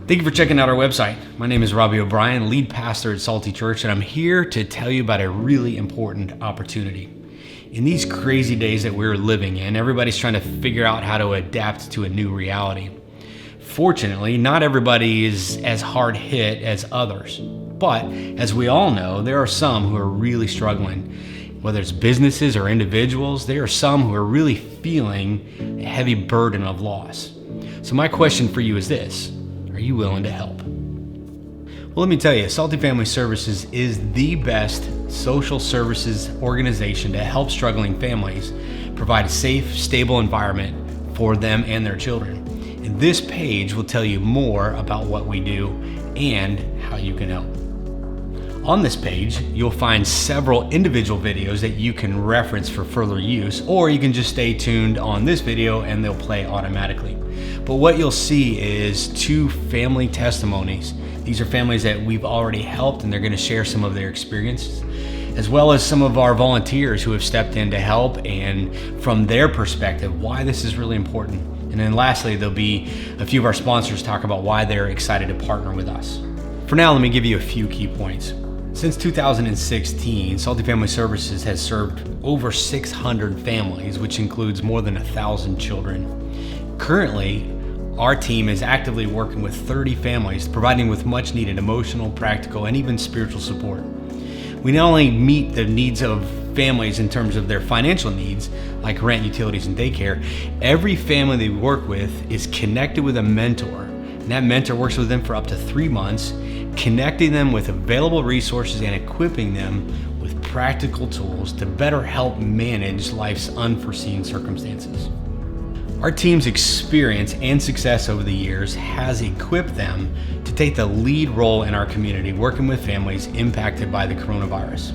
Thank you for checking out our website. My name is Robbie O'Brien, lead pastor at Salty Church, and I'm here to tell you about a really important opportunity. In these crazy days that we're living in, everybody's trying to figure out how to adapt to a new reality. Fortunately, not everybody is as hard hit as others, but as we all know, there are some who are really struggling. Whether it's businesses or individuals, there are some who are really feeling a heavy burden of loss. So my question for you is this: are you willing to help? Well, let me tell you, Salty Family Services is the best social services organization to help struggling families provide a safe, stable environment for them and their children. And this page will tell you more about what we do and how you can help. On this page, you'll find several individual videos that you can reference for further use, or you can just stay tuned on this video and they'll play automatically. But what you'll see is 2 family testimonies. These are families that we've already helped, and they're gonna share some of their experiences, as well as some of our volunteers who have stepped in to help, and from their perspective, why this is really important. And then lastly, there'll be a few of our sponsors talk about why they're excited to partner with us. For now, let me give you a few key points. Since 2016, Salty Family Services has served over 600 families, which includes more than 1,000 children. Currently, our team is actively working with 30 families, providing with much needed emotional, practical, and even spiritual support. We not only meet the needs of families in terms of their financial needs, like rent, utilities, and daycare, every family they work with is connected with a mentor. And that mentor works with them for up to 3 months, connecting them with available resources and equipping them with practical tools to better help manage life's unforeseen circumstances. Our team's experience and success over the years has equipped them to take the lead role in our community, working with families impacted by the coronavirus.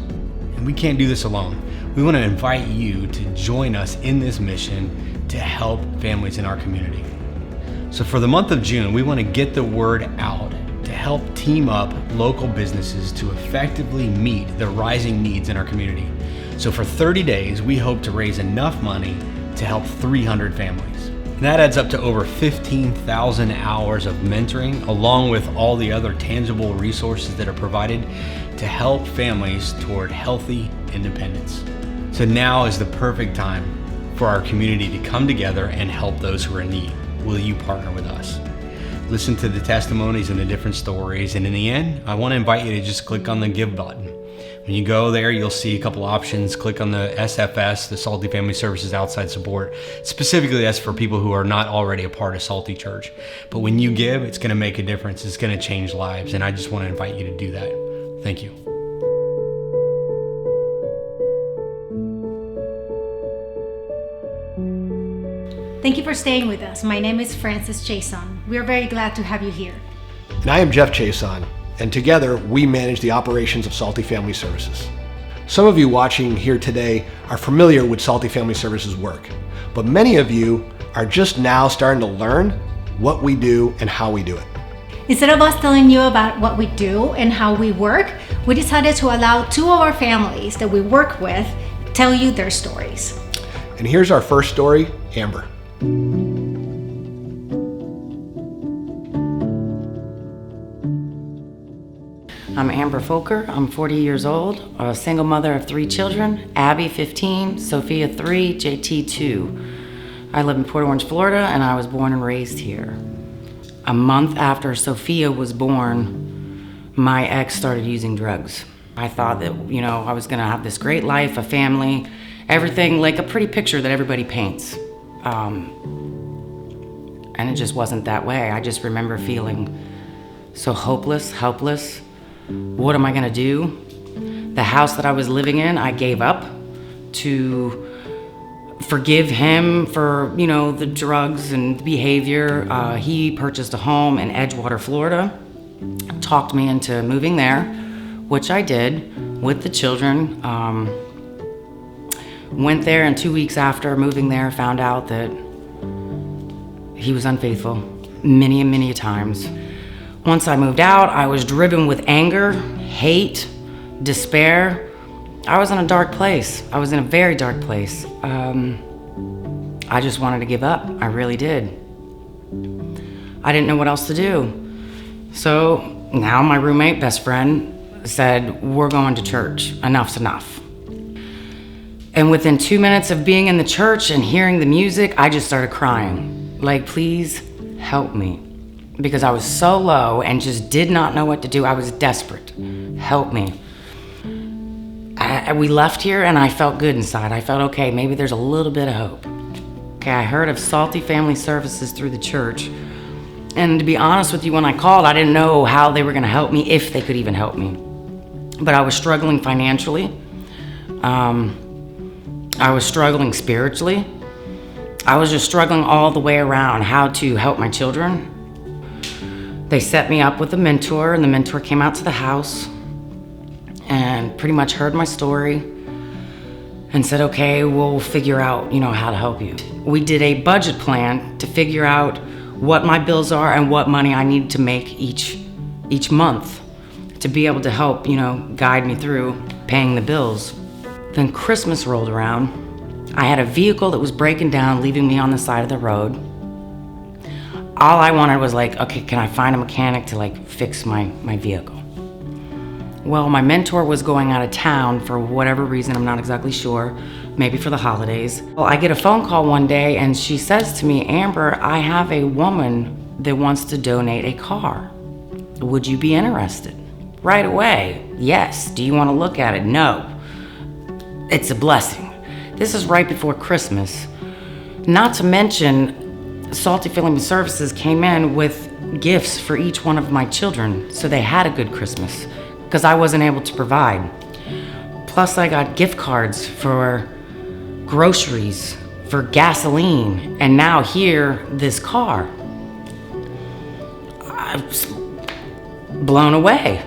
And we can't do this alone. We want to invite you to join us in this mission to help families in our community. So for the month of June, we want to get the word out to help team up local businesses to effectively meet the rising needs in our community. So for 30 days, we hope to raise enough money to help 300 families. And that adds up to over 15,000 hours of mentoring, along with all the other tangible resources that are provided to help families toward healthy independence. So now is the perfect time for our community to come together and help those who are in need. Will you partner with us? Listen to the testimonies and the different stories, and in the end, I want to invite you to just click on the Give button. When you go there, you'll see a couple options. Click on the SFS, the Salty Family Services Outside Support. Specifically, that's for people who are not already a part of Salty Church. But when you give, it's going to make a difference. It's going to change lives, and I just want to invite you to do that. Thank you. Thank you for staying with us. My name is Frances Chason. We are very glad to have you here. And I am Jeff Chason, and together we manage the operations of Salty Family Services. Some of you watching here today are familiar with Salty Family Services work, but many of you are just now starting to learn what we do and how we do it. Instead of us telling you about what we do and how we work, we decided to allow 2 of our families that we work with tell you their stories. And here's our first story, Amber. I'm Amber Folker. I'm 40 years old, a single mother of 3 children, Abby 15, Sophia 3, JT 2. I live in Port Orange, Florida, and I was born and raised here. A month after Sophia was born, my ex started using drugs. I thought that, I was gonna have this great life, a family, everything like a pretty picture that everybody paints. And it just wasn't that way. I just remember feeling so hopeless, helpless. What am I gonna do? The house that I was living in, I gave up to forgive him for, the drugs and behavior. He purchased a home in Edgewater, Florida, talked me into moving there, which I did with the children. Went there, and 2 weeks after moving there, found out that he was unfaithful many and many times. Once I moved out, I was driven with anger, hate, despair. I was in a dark place. I was in a very dark place. I just wanted to give up. I really did. I didn't know what else to do. So now my roommate, best friend, said, we're going to church. Enough's enough. And within 2 minutes of being in the church and hearing the music, I just started crying. Like, please help me. Because I was so low and just did not know what to do. I was desperate. Help me. We left here and I felt good inside. I felt, okay, maybe there's a little bit of hope. Okay, I heard of Salty Family Services through the church. And to be honest with you, when I called, I didn't know how they were gonna help me, if they could even help me. But I was struggling financially. I was struggling spiritually. I was just struggling all the way around how to help my children. They set me up with a mentor, and the mentor came out to the house and pretty much heard my story and said, okay, we'll figure out, how to help you. We did a budget plan to figure out what my bills are and what money I need to make each month to be able to help, guide me through paying the bills. Then Christmas rolled around. I had a vehicle that was breaking down, leaving me on the side of the road. All I wanted was okay, can I find a mechanic to fix my vehicle? Well, my mentor was going out of town for whatever reason, I'm not exactly sure, maybe for the holidays. Well, I get a phone call one day and she says to me, Amber, I have a woman that wants to donate a car. Would you be interested? Right away, yes. Do you want to look at it? No. It's a blessing. This is right before Christmas. Not to mention, Salty Family Services came in with gifts for each one of my children, so they had a good Christmas, because I wasn't able to provide. Plus, I got gift cards for groceries, for gasoline, and now here, this car. I was blown away.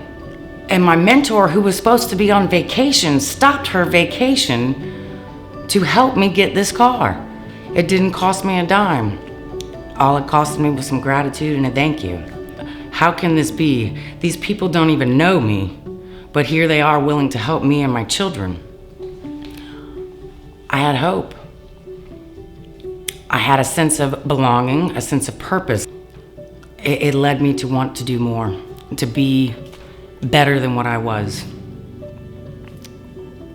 And my mentor, who was supposed to be on vacation, stopped her vacation to help me get this car. It didn't cost me a dime. All it cost me was some gratitude and a thank you. How can this be? These people don't even know me, but here they are willing to help me and my children. I had hope. I had a sense of belonging, a sense of purpose. It led me to want to do more, to be better than what I was.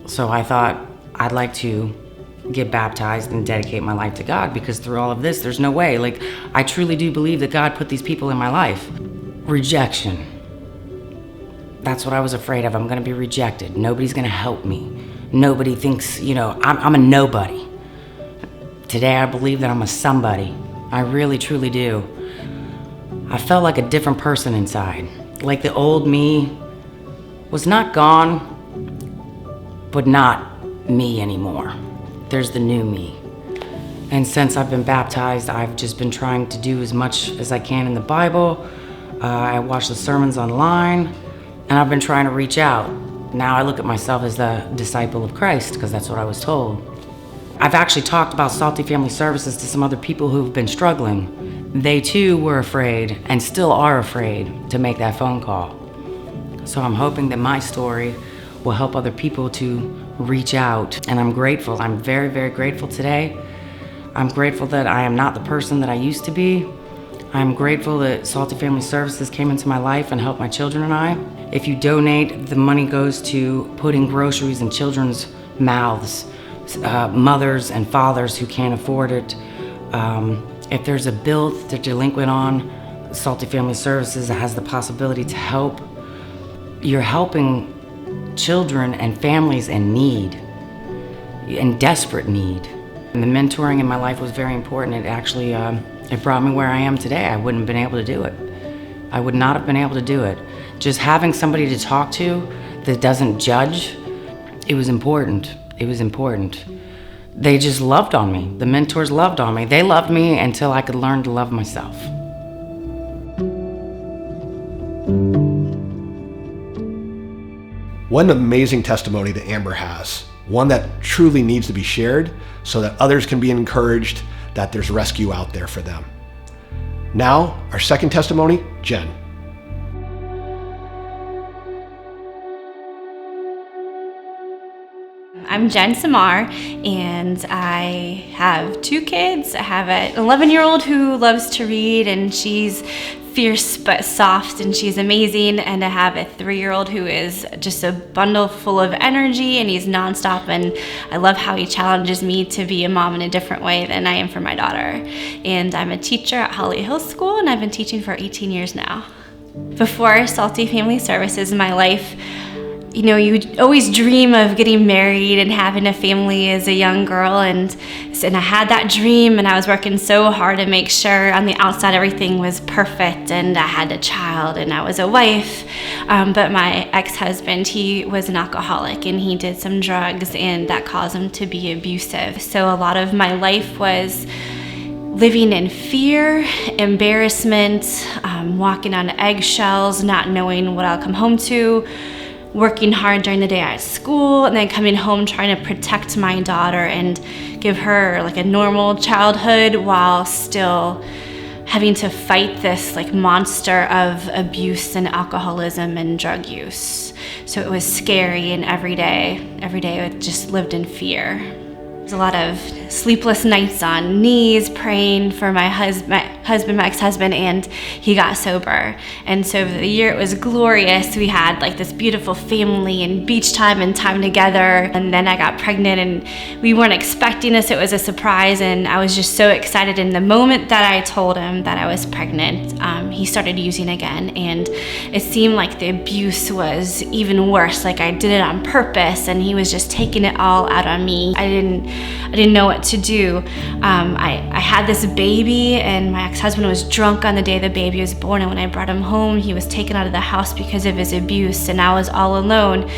So I thought I'd like to get baptized and dedicate my life to God, because through all of this, there's no way. I truly do believe that God put these people in my life. Rejection. That's what I was afraid of. I'm gonna be rejected. Nobody's gonna help me. Nobody thinks, I'm a nobody. Today I believe that I'm a somebody. I really, truly do. I felt like a different person inside. Like the old me was not gone, but not me anymore. There's the new me. And since I've been baptized, I've just been trying to do as much as I can in the Bible. I watch the sermons online, and I've been trying to reach out. Now I look at myself as the disciple of Christ, because that's what I was told. I've actually talked about Salty Family Services to some other people who've been struggling. They too were afraid, and still are afraid, to make that phone call. So I'm hoping that my story will help other people to reach out, and I'm grateful. I'm very, very grateful today. I'm grateful that I am not the person that I used to be. I'm grateful that Salty Family Services came into my life and helped my children and I. If you donate, the money goes to putting groceries in children's mouths, mothers and fathers who can't afford it. If there's a bill that they're delinquent on, Salty Family Services has the possibility to help. You're helping children and families in need, in desperate need. And the mentoring in my life was very important. It actually, it brought me where I am today. I wouldn't have been able to do it. I would not have been able to do it. Just having somebody to talk to that doesn't judge, it was important. It was important. They just loved on me. The mentors loved on me. They loved me until I could learn to love myself. What an amazing testimony that Amber has. One that truly needs to be shared so that others can be encouraged that there's rescue out there for them. Now, our second testimony, Jen. I'm Jen Samar, and I have two kids. I have an 11-year-old who loves to read, and she's fierce but soft, and she's amazing. And I have a 3-year-old who is just a bundle full of energy, and he's nonstop, and I love how he challenges me to be a mom in a different way than I am for my daughter. And I'm a teacher at Holly Hill School, and I've been teaching for 18 years now. Before Salty Family Services, my life, you know, you always dream of getting married and having a family as a young girl, and I had that dream, and I was working so hard to make sure on the outside everything was perfect, and I had a child and I was a wife, but my ex-husband, he was an alcoholic, and he did some drugs, and that caused him to be abusive. So a lot of my life was living in fear, embarrassment, walking on eggshells, not knowing what I'll come home to, working hard during the day at school, and then coming home trying to protect my daughter and give her like a normal childhood while still having to fight this like monster of abuse and alcoholism and drug use. So it was scary, and every day I just lived in fear. There's a lot of sleepless nights on knees praying for my ex-husband, and he got sober. And so over the year it was glorious. We had like this beautiful family and beach time and time together. And then I got pregnant, and we weren't expecting this. It was a surprise, and I was just so excited. And the moment that I told him that I was pregnant, he started using again, and it seemed like the abuse was even worse. Like I did it on purpose, and he was just taking it all out on me. I didn't know what to do. I had this baby, and my ex-husband was drunk on the day the baby was born, and when I brought him home, he was taken out of the house because of his abuse, and I was all alone.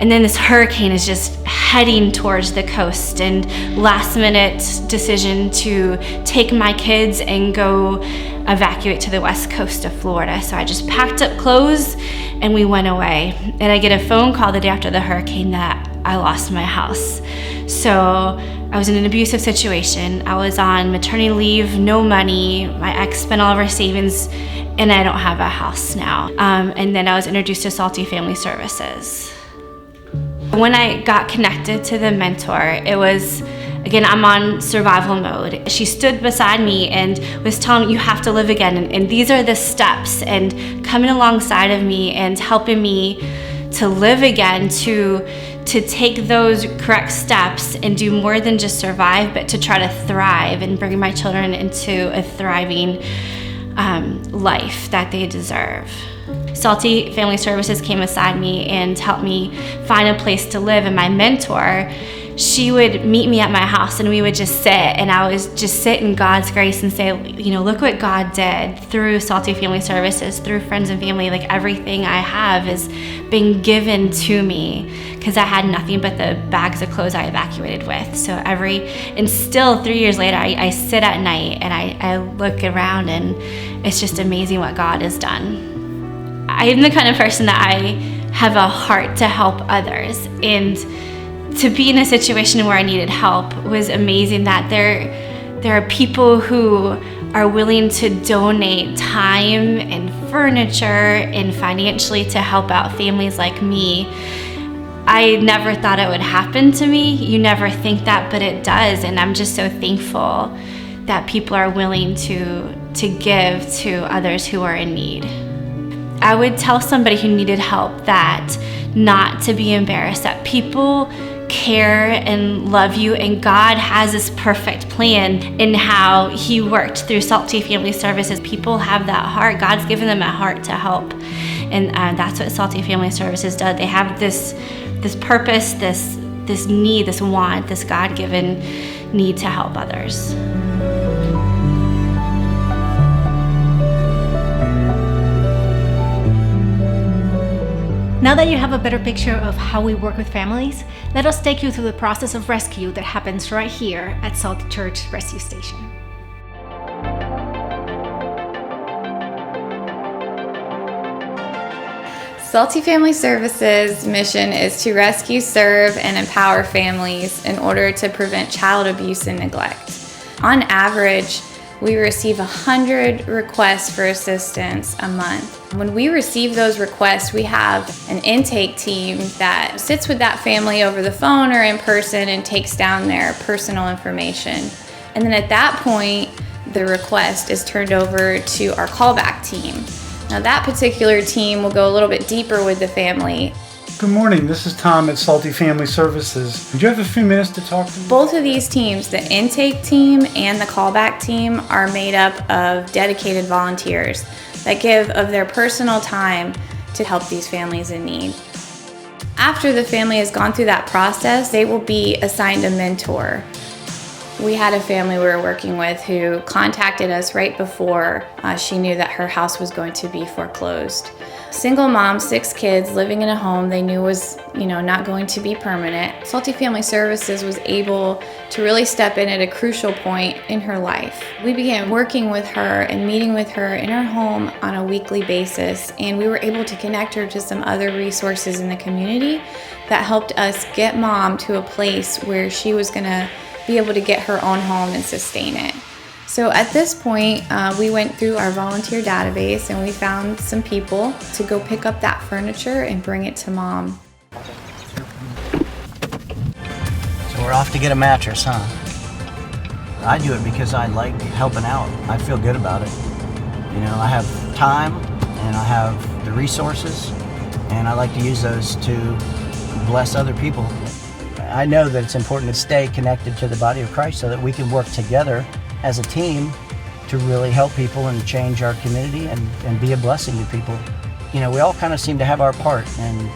And then this hurricane is just heading towards the coast, and last minute decision to take my kids and go evacuate to the west coast of Florida. So I just packed up clothes and we went away. And I get a phone call the day after the hurricane that I lost my house. So I was in an abusive situation. I was on maternity leave, no money. My ex spent all of our savings, and I don't have a house now. And then I was introduced to Salty Family Services. When I got connected to the mentor, it was, again, I'm on survival mode. She stood beside me and was telling me, you have to live again, and these are the steps, and coming alongside of me and helping me to live again, to take those correct steps and do more than just survive, but to try to thrive and bring my children into a thriving life that they deserve. Salty Family Services came beside me and helped me find a place to live, and my mentor, she would meet me at my house, and we would just sit, and I would just sit in God's grace and say, you know, look what God did through Salty Family Services, through friends and family. Like everything I have is being given to me, because I had nothing but the bags of clothes I evacuated with. So and still 3 years later, I sit at night and I look around, and it's just amazing what God has done. I am the kind of person that I have a heart to help others, and to be in a situation where I needed help was amazing. That there are people who are willing to donate time and furniture and financially to help out families like me. I never thought it would happen to me. You never think that, but it does, and I'm just so thankful that people are willing to give to others who are in need. I would tell somebody who needed help that not to be embarrassed, that people care and love you, and God has this perfect plan in how He worked through Salty Family Services. People have that heart. God's given them a heart to help, and that's what Salty Family Services does. They have this purpose, this need, this want, this God-given need to help others. Now that you have a better picture of how we work with families, let us take you through the process of rescue that happens right here at Salty Church Rescue Station. Salty Family Services' mission is to rescue, serve, and empower families in order to prevent child abuse and neglect. On average, we receive 100 requests for assistance a month. When we receive those requests, we have an intake team that sits with that family over the phone or in person and takes down their personal information. And then at that point, the request is turned over to our callback team. Now that particular team will go a little bit deeper with the family. Good morning, this is Tom at Salty Family Services. Do you have a few minutes to talk to me? Both of these teams, the intake team and the callback team, are made up of dedicated volunteers that give of their personal time to help these families in need. After the family has gone through that process, they will be assigned a mentor. We had a family we were working with who contacted us right before she knew that her house was going to be foreclosed. Single mom, 6 kids, living in a home they knew was, not going to be permanent. Salty Family Services was able to really step in at a crucial point in her life. We began working with her and meeting with her in her home on a weekly basis, and we were able to connect her to some other resources in the community that helped us get mom to a place where she was going to be able to get her own home and sustain it. So at this point, we went through our volunteer database and we found some people to go pick up that furniture and bring it to mom. So we're off to get a mattress, huh? I do it because I like helping out. I feel good about it. I have time and I have the resources, and I like to use those to bless other people. I know that it's important to stay connected to the body of Christ so that we can work together as a team to really help people and change our community and be a blessing to people. We all kind of seem to have our part, and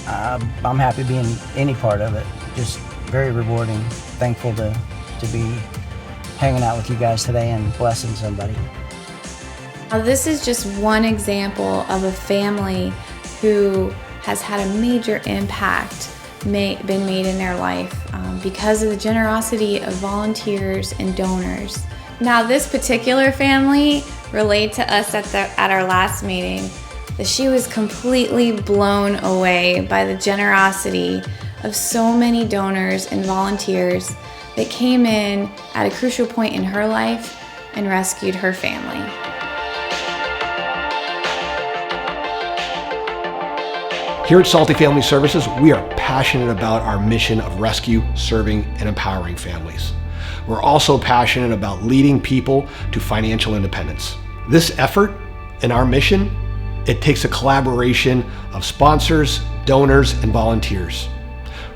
I'm happy being any part of it. Just very rewarding, thankful to be hanging out with you guys today and blessing somebody. Now, this is just one example of a family who has had a major impact been made in their life because of the generosity of volunteers and donors. Now, this particular family relayed to us at our last meeting that she was completely blown away by the generosity of so many donors and volunteers that came in at a crucial point in her life and rescued her family. Here at Salty Family Services, we are passionate about our mission of rescue, serving, and empowering families. We're also passionate about leading people to financial independence. This effort and our mission, it takes a collaboration of sponsors, donors, and volunteers.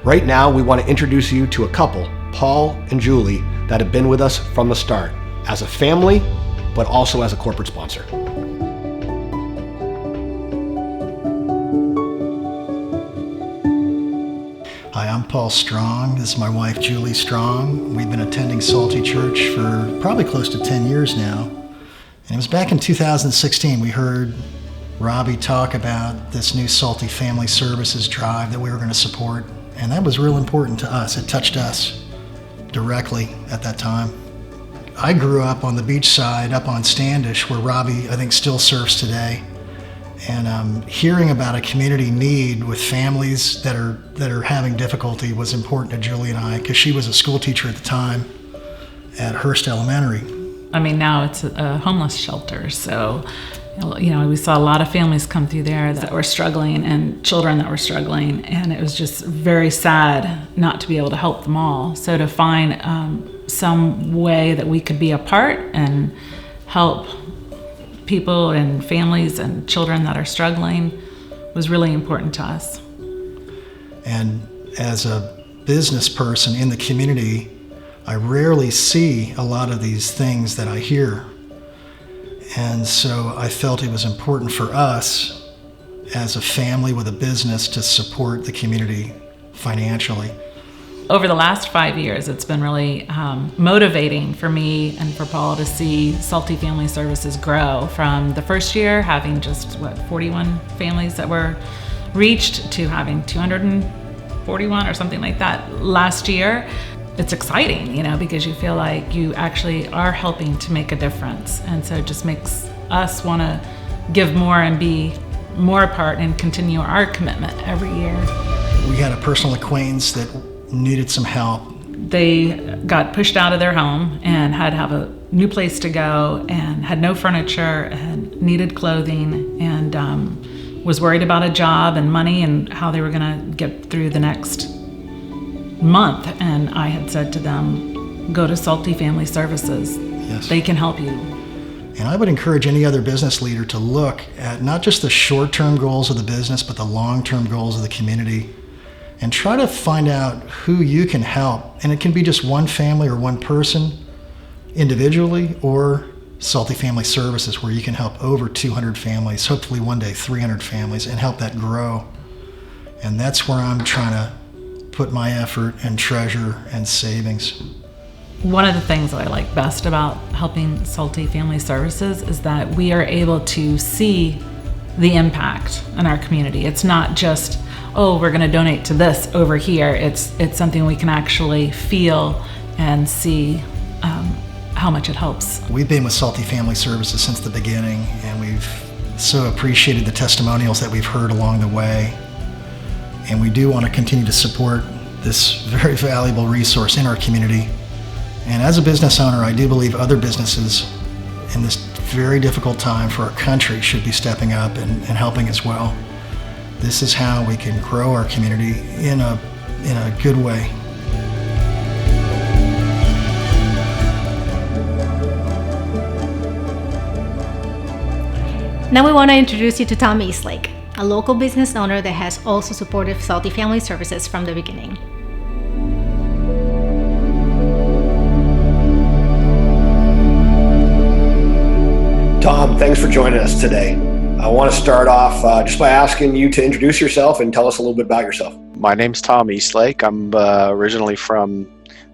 Right now, we want to introduce you to a couple, Paul and Julie, that have been with us from the start, as a family, but also as a corporate sponsor. Hi, I'm Paul Strong. This is my wife, Julie Strong. We've been attending Salty Church for probably close to 10 years now. And it was back in 2016 we heard Robbie talk about this new Salty Family Services drive that we were going to support. And that was real important to us. It touched us directly at that time. I grew up on the beach side up on Standish, where Robbie, I think, still serves today. And hearing about a community need with families that are having difficulty was important to Julie and I, because she was a school teacher at the time at Hearst Elementary. Now it's a homeless shelter, so we saw a lot of families come through there that were struggling and children that were struggling, and it was just very sad not to be able to help them all. So to find some way that we could be a part and help people and families and children that are struggling was really important to us. And as a business person in the community, I rarely see a lot of these things that I hear. And so I felt it was important for us as a family with a business to support the community financially. Over the last 5 years, it's been really motivating for me and for Paul to see Salty Family Services grow from the first year having just 41 families that were reached to having 241 or something like that last year. It's exciting, because you feel like you actually are helping to make a difference. And so it just makes us want to give more and be more a part and continue our commitment every year. We had a personal acquaintance that needed some help. They got pushed out of their home and had to have a new place to go and had no furniture and needed clothing and was worried about a job and money and how they were going to get through the next month. And I had said to them, go to Salty Family Services. Yes. they can help you. And I would encourage any other business leader to look at not just the short-term goals of the business, but the long-term goals of the community, and try to find out who you can help. And it can be just one family or one person individually, or Salty Family Services, where you can help over 200 families, hopefully one day 300 families, and help that grow. And that's where I'm trying to put my effort and treasure and savings. One of the things that I like best about helping Salty Family Services is that we are able to see the impact in our community. It's not just, oh, we're going to donate to this over here. It's something we can actually feel and see how much it helps. We've been with Salty Family Services since the beginning, and we've so appreciated the testimonials that we've heard along the way. And we do want to continue to support this very valuable resource in our community. And as a business owner, I do believe other businesses in this very difficult time for our country should be stepping up and helping as well. This is how we can grow our community in a good way. Now we want to introduce you to Tom Eastlake, a local business owner that has also supported Salty Family Services from the beginning. Tom, thanks for joining us today. I want to start off just by asking you to introduce yourself and tell us a little bit about yourself. My name's Tom Eastlake. I'm originally from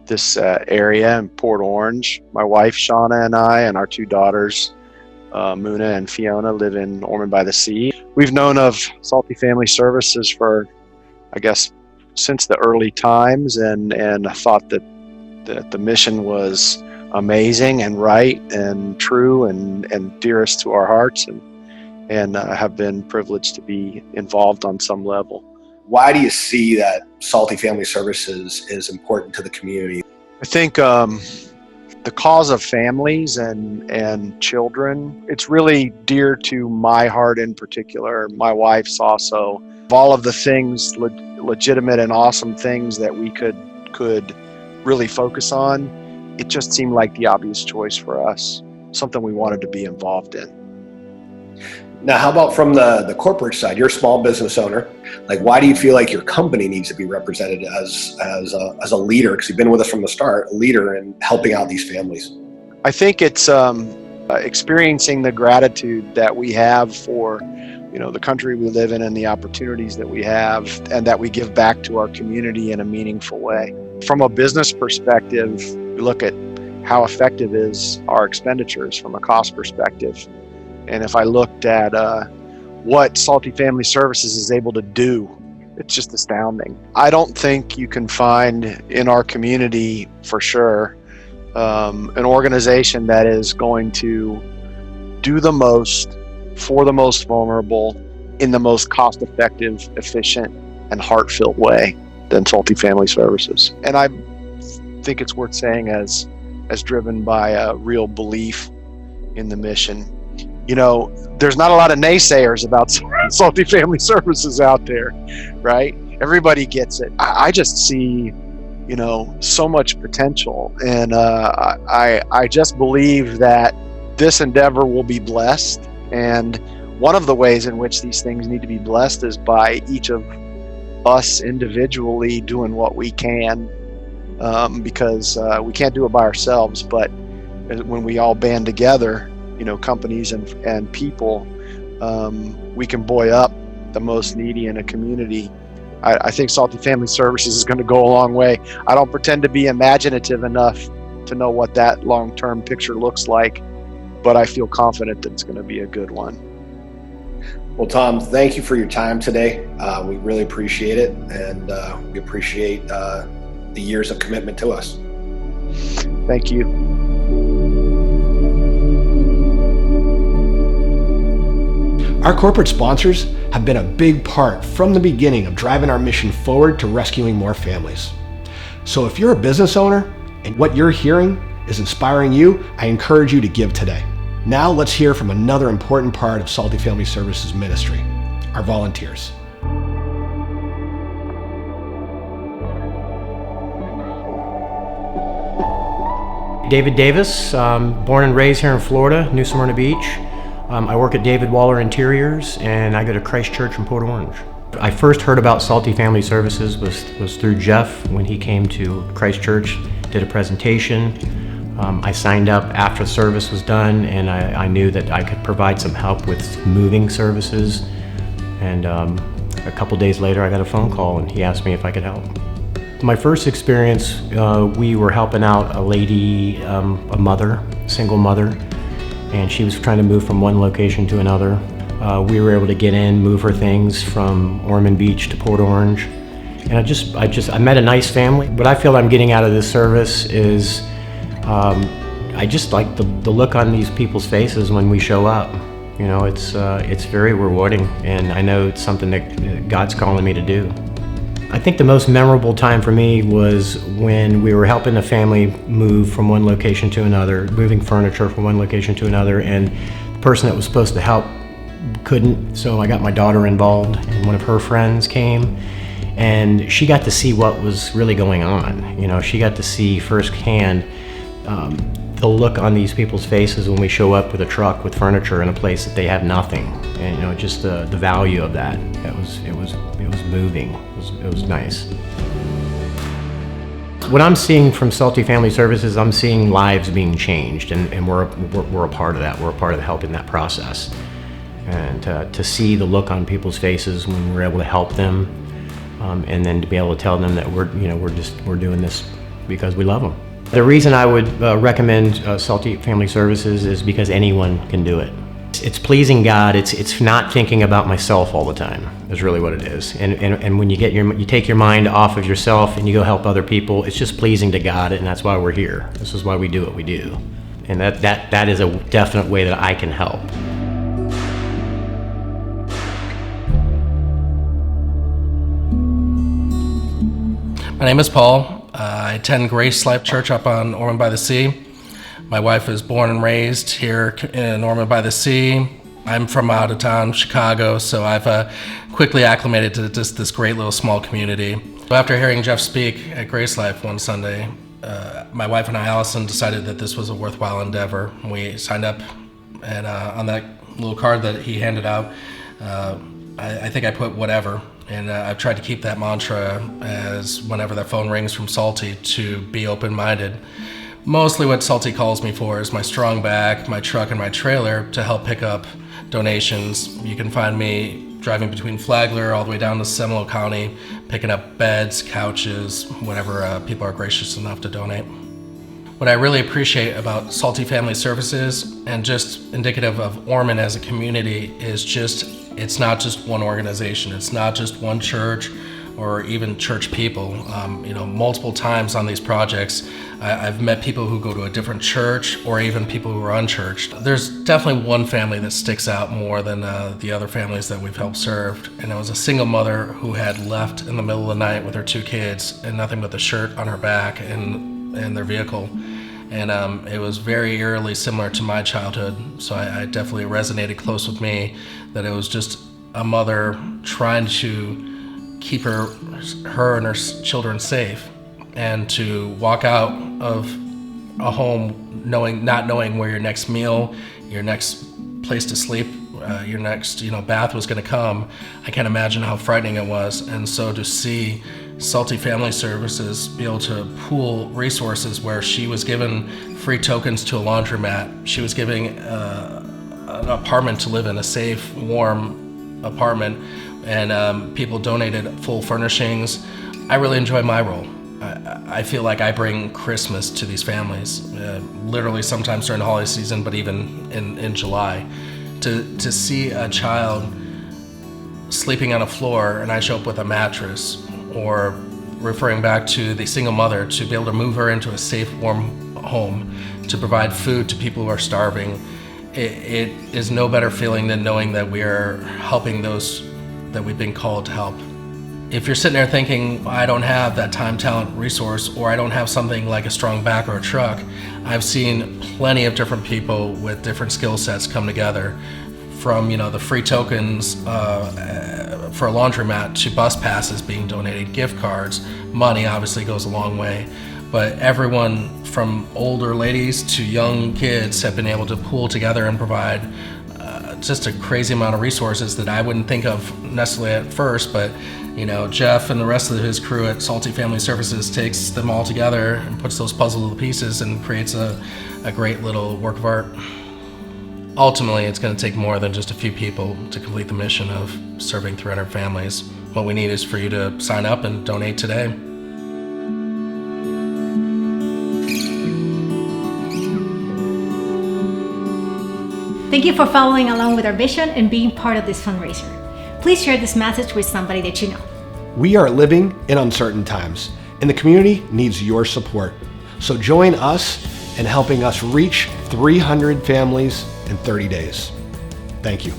this area in Port Orange. My wife, Shauna, and I, and our two daughters, Muna and Fiona, live in Ormond by the Sea. We've known of Salty Family Services for, I guess, since the early times, and I thought that the mission was amazing and right and true and dearest to our hearts, and have been privileged to be involved on some level. Why do you see that Salty Family Services is important to the community? I think the cause of families and children, it's really dear to my heart in particular. My wife's also. Of all of the things, legitimate and awesome things that we could really focus on, it just seemed like the obvious choice for us, something we wanted to be involved in. Now, how about from the corporate side? You're a small business owner. Like, why do you feel like your company needs to be represented as a leader? Because you've been with us from the start, a leader in helping out these families. I think it's experiencing the gratitude that we have for, the country we live in and the opportunities that we have, and that we give back to our community in a meaningful way. From a business perspective, we look at how effective is our expenditures from a cost perspective. And if I looked at what Salty Family Services is able to do, it's just astounding. I don't think you can find in our community, for sure, an organization that is going to do the most for the most vulnerable in the most cost-effective, efficient, and heart-filled way than Salty Family Services. And I think it's worth saying as driven by a real belief in the mission. There's not a lot of naysayers about Salty Family Services out there, right? Everybody gets it. I just see, so much potential. And I just believe that this endeavor will be blessed. And one of the ways in which these things need to be blessed is by each of us individually doing what we can, because we can't do it by ourselves. But when we all band together, companies and people, we can buoy up the most needy in a community. I think Salty Family Services is going to go a long way. I don't pretend to be imaginative enough to know what that long-term picture looks like, but I feel confident that it's going to be a good one. Well, Tom, thank you for your time today. We really appreciate it, and we appreciate the years of commitment to us. Thank you. Our corporate sponsors have been a big part from the beginning of driving our mission forward to rescuing more families. So if you're a business owner and what you're hearing is inspiring you, I encourage you to give today. Now let's hear from another important part of Salty Family Services ministry, our volunteers. David Davis, born and raised here in Florida, New Smyrna Beach. I work at David Waller Interiors, and I go to Christ Church in Port Orange. I first heard about Salty Family Services was through Jeff when he came to Christ Church, did a presentation. I signed up after the service was done, and I knew that I could provide some help with moving services. And a couple days later, I got a phone call, and he asked me if I could help. My first experience, we were helping out a lady, a mother, single mother, and she was trying to move from one location to another. We were able to get in, move her things from Ormond Beach to Port Orange. And I met a nice family. What I feel I'm getting out of this service is I just like the look on these people's faces when we show up. You know, it's very rewarding, and I know it's something that God's calling me to do. I think the most memorable time for me was when we were helping a family move from one location to another, moving furniture from one location to another, and the person that was supposed to help couldn't, so I got my daughter involved, and one of her friends came, and she got to see what was really going on. You know, she got to see firsthand the look on these people's faces when we show up with a truck with furniture in a place that they have nothing, and you know, just the value of that. It was moving. It was nice. What I'm seeing from Salty Family Services, I'm seeing lives being changed, and we're a part of that. We're a part of helping that process, and to see the look on people's faces when we're able to help them, and then to be able to tell them that we're doing this because we love them. The reason I would recommend Salty Family Services is because anyone can do it. It's pleasing God. It's not thinking about myself all the time, is really what it is. And when you take your mind off of yourself and you go help other people, it's just pleasing to God, and that's why we're here. This is why we do what we do. And that is a definite way that I can help. My name is Paul. I attend Grace Life Church up on Ormond by the Sea. My wife is born and raised here in Ormond by the Sea. I'm from out of town, Chicago, so I've quickly acclimated to just this great little small community. After hearing Jeff speak at Grace Life one Sunday, my wife and I, Allison, decided that this was a worthwhile endeavor. We signed up, and on that little card that he handed out, I think I put whatever. And I've tried to keep that mantra as whenever that phone rings from Salty to be open-minded. Mostly what Salty calls me for is my strong back, my truck, and my trailer to help pick up donations. You can find me driving between Flagler all the way down to Seminole County, picking up beds, couches, whatever people are gracious enough to donate. What I really appreciate about Salty Family Services, and just indicative of Ormond as a community, is it's not just one organization. It's not just one church or even church people. Multiple times on these projects, I've met people who go to a different church or even people who are unchurched. There's definitely one family that sticks out more than the other families that we've helped serve. And it was a single mother who had left in the middle of the night with her 2 kids and nothing but the shirt on her back and their vehicle. And it was very eerily similar to my childhood, so I definitely resonated close with me that it was just a mother trying to keep her and her children safe, and to walk out of a home not knowing where your next meal, your next place to sleep, your next bath was going to come. I can't imagine how frightening it was. And so to see Salty Family Services be able to pool resources where she was given free tokens to a laundromat, she was giving an apartment to live in, a safe, warm apartment, and people donated full furnishings. I really enjoy my role. I feel like I bring Christmas to these families, literally sometimes during the holiday season, but even in July. To see a child sleeping on a floor and I show up with a mattress, or referring back to the single mother, to be able to move her into a safe, warm home, to provide food to people who are starving, it is no better feeling than knowing that we are helping those that we've been called to help. If you're sitting there thinking, I don't have that time, talent, resource, or I don't have something like a strong back or a truck, I've seen plenty of different people with different skill sets come together, from the free tokens for a laundromat to bus passes being donated, gift cards. Money obviously goes a long way, but everyone from older ladies to young kids have been able to pool together and provide just a crazy amount of resources that I wouldn't think of necessarily at first, but Jeff and the rest of his crew at Salty Family Services takes them all together and puts those puzzle pieces and creates a great little work of art. Ultimately, it's going to take more than just a few people to complete the mission of serving 300 families. What we need is for you to sign up and donate today. Thank you for following along with our vision and being part of this fundraiser. Please share this message with somebody that you know. We are living in uncertain times, and the community needs your support. So join us in helping us reach 300 families in 30 days. Thank you.